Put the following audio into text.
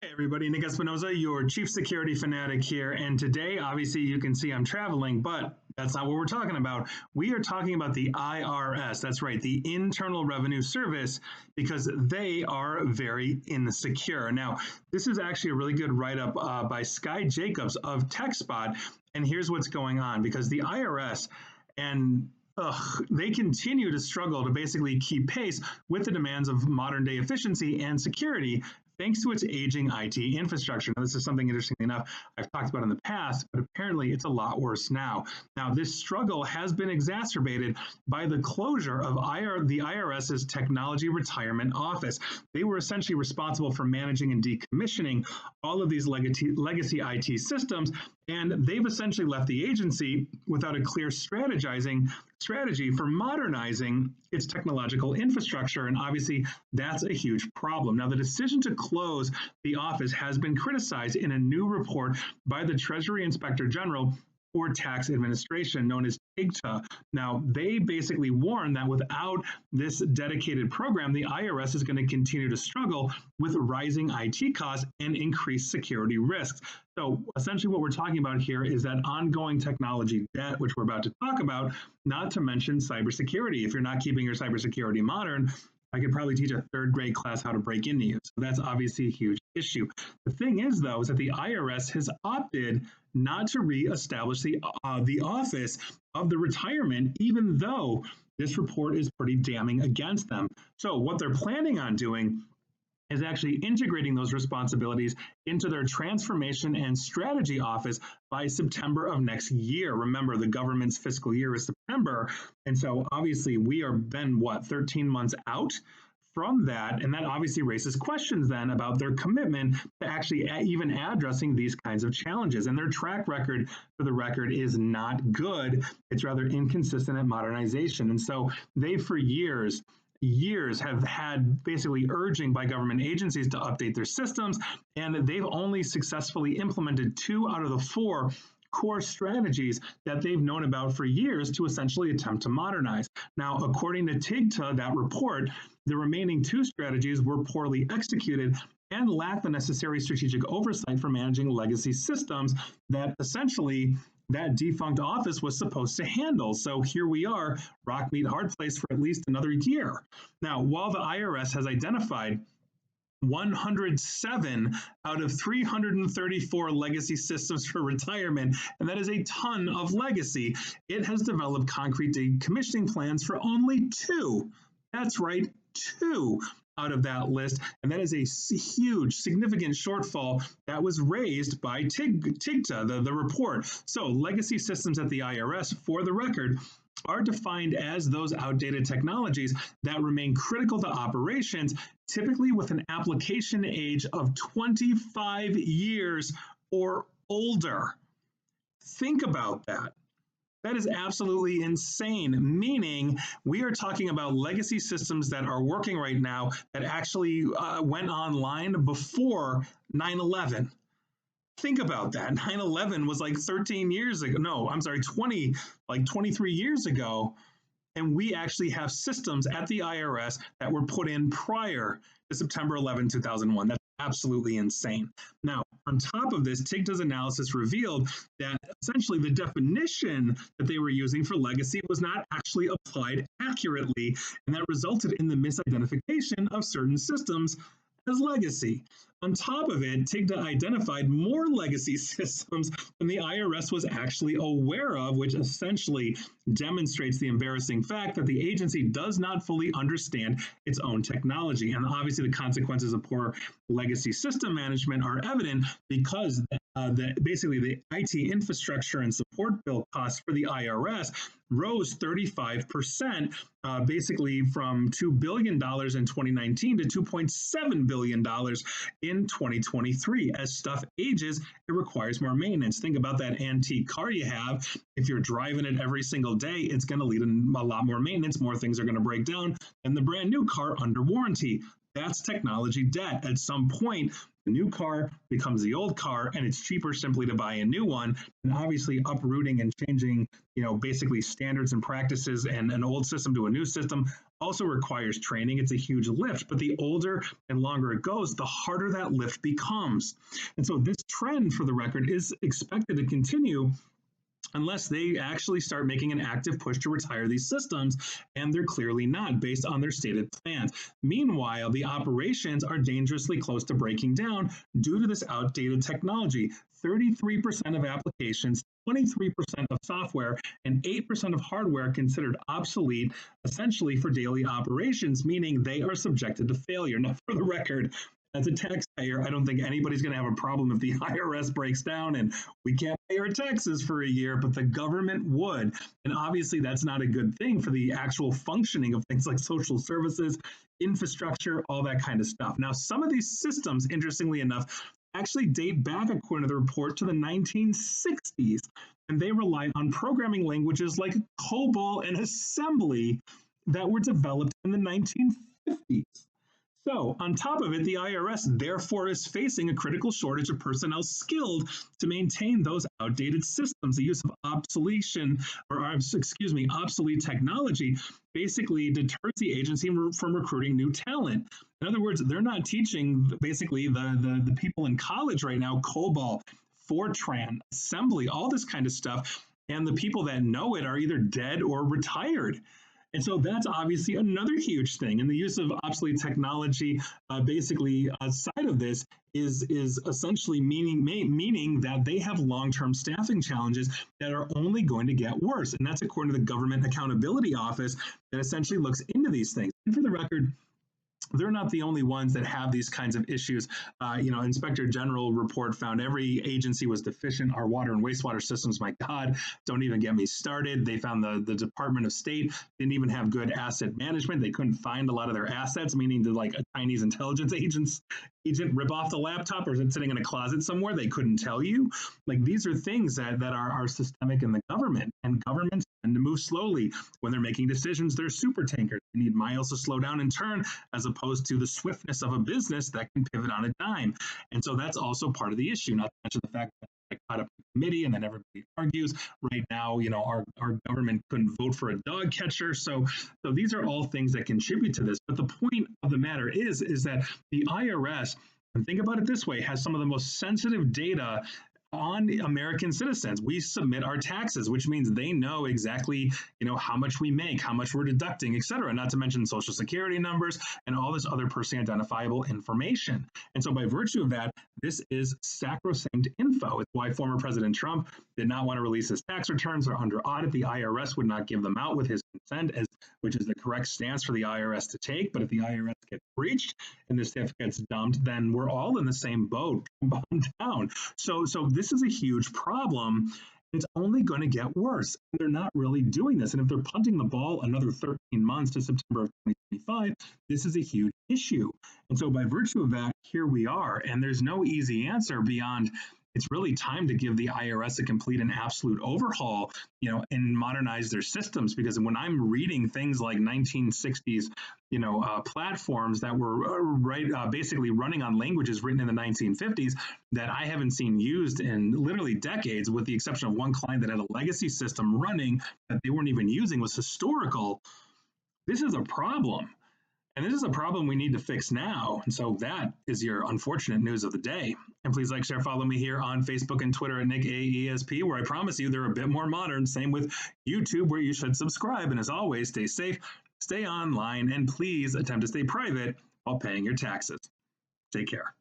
Hey everybody, Nick Espinoza, your chief security fanatic here. And today, obviously, you can see I'm traveling, but that's not what we're talking about. We are talking about the IRS. That's right, the Internal Revenue Service, because they are very insecure. Now, this is actually a really good write-up by Sky Jacobs of TechSpot. And here's what's going on, because the IRS and they continue to struggle to basically keep pace with the demands of modern day efficiency and security, thanks to its aging IT infrastructure. Now, this is something, interestingly enough, I've talked about in the past, but apparently it's a lot worse now. Now, this struggle has been exacerbated by the closure of the IRS's Technology Retirement Office. They were essentially responsible for managing and decommissioning all of these legacy IT systems, and they've essentially left the agency without a clear strategy for modernizing its technological infrastructure. And obviously, that's a huge problem. Now, the decision to close the office has been criticized in a new report by the Treasury Inspector General for Tax Administration, known as TIGTA. Now, they basically warn that without this dedicated program, the IRS is going to continue to struggle with rising IT costs and increased security risks. So essentially what we're talking about here is that ongoing technology debt, which we're about to talk about, not to mention cybersecurity. If you're not keeping your cybersecurity modern, I could probably teach a third grade class how to break into you. So that's obviously a huge issue. The thing is, though, is that the IRS has opted not to reestablish the office of the retirement, even though this report is pretty damning against them. So what they're planning on doing is actually integrating those responsibilities into their transformation and strategy office by September of next year. Remember, the government's fiscal year is September. And so obviously we are then, 13 months out from that. And that obviously raises questions then about their commitment to actually even addressing these kinds of challenges. And their track record, for the record, is not good. It's rather inconsistent at modernization. And so they, for years have had basically urging by government agencies to update their systems, and they've only successfully implemented 2 out of the 4 core strategies that they've known about for years to essentially attempt to modernize. Now, according to TIGTA, that report, the remaining 2 strategies were poorly executed and lack the necessary strategic oversight for managing legacy systems that essentially that defunct office was supposed to handle. So here we are, rock meet hard place for at least another year. Now, while the IRS has identified 107 out of 334 legacy systems for retirement, and that is a ton of legacy, it has developed concrete decommissioning plans for only 2. That's right, 2 out of that list, and that is a huge, significant shortfall that was raised by TIGTA, the report. So legacy systems at the IRS, for the record, are defined as those outdated technologies that remain critical to operations, typically with an application age of 25 years or older. Think about that. That is absolutely insane, meaning we are talking about legacy systems that are working right now that actually went online before 9/11. Think about that. 9/11 was like 13 years ago. No, I'm sorry, 23 years ago. And we actually have systems at the IRS that were put in prior to September 11, 2001. That's absolutely insane. Now, on top of this, TIGTA's analysis revealed that essentially the definition that they were using for legacy was not actually applied accurately, and that resulted in the misidentification of certain systems as legacy. On top of it, TIGTA identified more legacy systems than the IRS was actually aware of, which essentially demonstrates the embarrassing fact that the agency does not fully understand its own technology. And obviously the consequences of poor legacy system management are evident because basically the IT infrastructure and support bill costs for the IRS rose 35%, basically from $2 billion in 2019 to $2.7 billion in 2023. As stuff ages, it requires more maintenance. Think about that antique car you have. If you're driving it every single day, it's going to lead in a lot more maintenance. More things are going to break down than the brand new car under warranty. That's technology debt. At some point, The new car becomes the old car, and it's cheaper simply to buy a new one. And obviously, uprooting and changing, basically standards and practices and an old system to a new system also requires training. It's a huge lift, but the older and longer it goes, the harder that lift becomes. And so this trend, for the record, is expected to continue unless they actually start making an active push to retire these systems, and they're clearly not based on their stated plans. Meanwhile, the operations are dangerously close to breaking down due to this outdated technology. 33% of applications, 23% of software, and 8% of hardware considered obsolete, essentially for daily operations, meaning they are subjected to failure. Now, for the record, as a taxpayer, I don't think anybody's going to have a problem if the IRS breaks down and we can't pay our taxes for a year, but the government would. And obviously, that's not a good thing for the actual functioning of things like social services, infrastructure, all that kind of stuff. Now, some of these systems, interestingly enough, actually date back, according to the report, to the 1960s, and they rely on programming languages like COBOL and assembly that were developed in the 1950s. So, on top of it, the IRS therefore is facing a critical shortage of personnel skilled to maintain those outdated systems. The use of obsolete technology basically deters the agency from recruiting new talent. In other words, they're not teaching basically the people in college right now COBOL, Fortran, assembly, all this kind of stuff. And the people that know it are either dead or retired. And so that's obviously another huge thing. And the use of obsolete technology, basically, outside of this, is essentially meaning that they have long-term staffing challenges that are only going to get worse. And that's according to the Government Accountability Office that essentially looks into these things. And for the record, they're not the only ones that have these kinds of issues. Inspector General report found every agency was deficient. Our water and wastewater systems, my God, don't even get me started. They found the Department of State didn't even have good asset management. They couldn't find a lot of their assets, meaning to like a Chinese intelligence agent rip off the laptop, or is it sitting in a closet somewhere? They couldn't tell you. Like, these are things that are systemic in the government, and governments tend to move slowly. When they're making decisions, they're super tankers. They need miles to slow down and turn, as opposed to the swiftness of a business that can pivot on a dime. And so that's also part of the issue, not to mention the fact that I caught up in committee and then everybody argues. Right now, our government couldn't vote for a dog catcher. So these are all things that contribute to this. But the point of the matter is that the IRS, and think about it this way, has some of the most sensitive data on American citizens. We submit our taxes, which means they know exactly, how much we make, how much we're deducting, et cetera, not to mention social security numbers and all this other personally identifiable information. And so by virtue of that, this is sacrosanct info. It's why former President Trump did not want to release his tax returns. They're under audit. The IRS would not give them out with his consent, which is the correct stance for the IRS to take. But if the IRS gets breached and this stuff gets dumped, then we're all in the same boat, down. So this is a huge problem. It's only going to get worse. They're not really doing this. And if they're punting the ball another 13 months to September of 2025, this is a huge issue. And so by virtue of that, here we are. And there's no easy answer beyond it's really time to give the IRS a complete and absolute overhaul, and modernize their systems. Because when I'm reading things like 1960s, platforms that were basically running on languages written in the 1950s that I haven't seen used in literally decades, with the exception of one client that had a legacy system running that they weren't even using, was historical. This is a problem. And this is a problem we need to fix now. And so that is your unfortunate news of the day. And please like, share, follow me here on Facebook and Twitter at NickAESP, where I promise you they're a bit more modern. Same with YouTube, where you should subscribe. And as always, stay safe, stay online, and please attempt to stay private while paying your taxes. Take care.